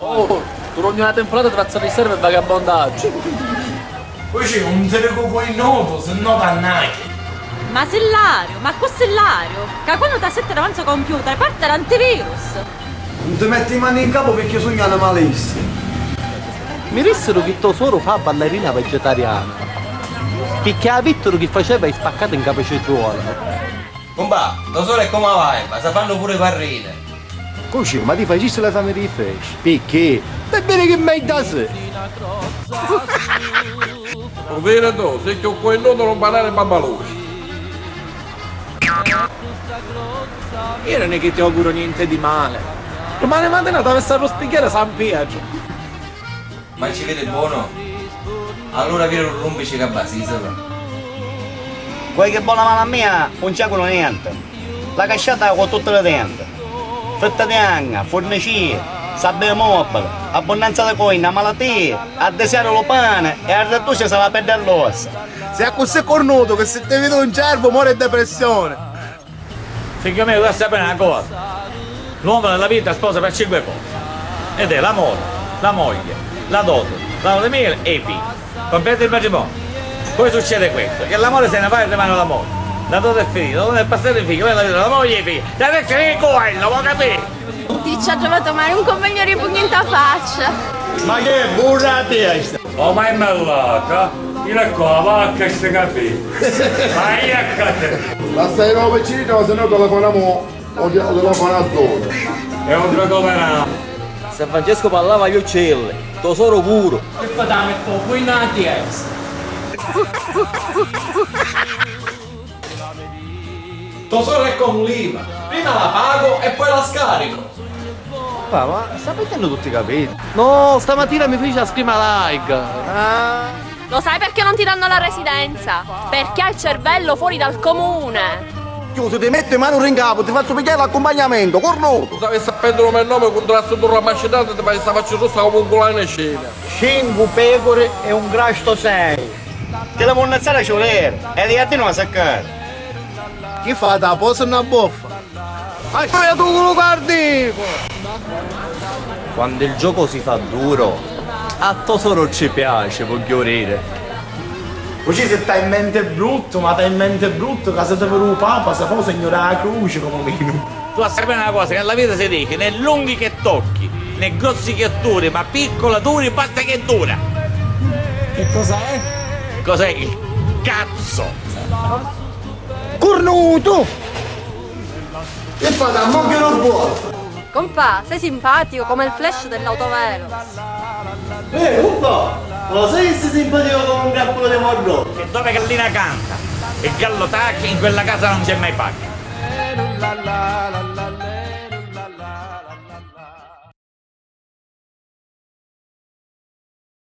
Oh, durante una temporata tra riserva e vagabondaggio. Poi c'è un teleco in noto, se no dannati. Ma Sellario, ma questo è Sellario, che quando ti sette davanti al computer parte l'antivirus. Non ti metti le mani in capo perché sognano malissimo. Mi dissero che tuo suoro fa ballerina vegetariana. Picchia Vittorio che faceva i spaccati in capocettuola. Compà, lo sole è come vai, ma si fanno pure parrine. Così, ma ti facessi la fame di pesce? Perché? È bene che mai da sé. Lo vero tu, se che quel nodo non parlare babbaluci. Io non è che ti auguro niente di male. Domani mattina deve stare lo spicchiere San Pietro. Ma ci vede buono? Allora viene un rompici che abbasiselo. Quel che buona mano a mia non c'è quello niente. La casciata con tutte le tende. Frutta di anna, fornicie, sabbia mobile, abbondanza di coina, malattie, a desiare lo pane e a radduce se la perde all'ossa. Sei così cornuto che se ti vedo un cervo muore di depressione. Figlio mio, devi sapere una cosa. L'uomo nella vita sposa per 5 cose. Ed è l'amore, la moglie, la dote, la luna di miele e i figli. Completa il matrimonio. Poi succede questo, che l'amore se ne va e rimane l'amore. La dote è finita, non è passato il figlio, poi la vita la moglie e i figli. Da adesso vieni quello, vuoi capire? Ti ci ha trovato male un compagno ripugnante a faccia. Ma che burra testa! Oh, ma è mellata? Io ecco la vacca e sti capì. Ma io a te. La stai no vicino, se no telefoniamo o telefono a zona. È un recuperato. Se Francesco parlava agli uccelli, tuo soro puro. E poi da metto qui in ATS. Tesoro è con l'IVA. Prima la pago e poi la scarico. Ma sta mettendo tutti i capelli? No, stamattina mi fece la scrima like. Lo sai perché non ti danno la residenza? Perché hai il cervello fuori dal comune. Chiuso, ti metti mano in capo, ti faccio pigliare l'accompagnamento, cornuto! Tu sapevi sapendo il nome contro la struttura macinata ti fai sta faccia rossa come un culano in scena. 5 pecore e un grasto 6. Te la monnazzata ci volere, e di a non la saccare. Chi fa da posa una boffa? Ma c'è tu quello cardico! Quando il gioco si fa duro, a tesoro ci piace, voglio dire. Così se stai in mente brutto, ma stai in mente brutto, che se te per un papa, se fa signora la croce come meno. Tu sai bene una cosa, che nella vita si dice, né lunghi che tocchi, né grossi che duri, ma piccola duri, basta che dura. Che cos'è? Cos'è il cazzo? Cornuto! E fa da mo che non può! Compà, sei simpatico come il flash dell'autovelo. Un po'! Ma lo sai che sei simpatico come un grappolo di morro? E dove gallina canta, il gallo tacchi, in quella casa non c'è mai pacca.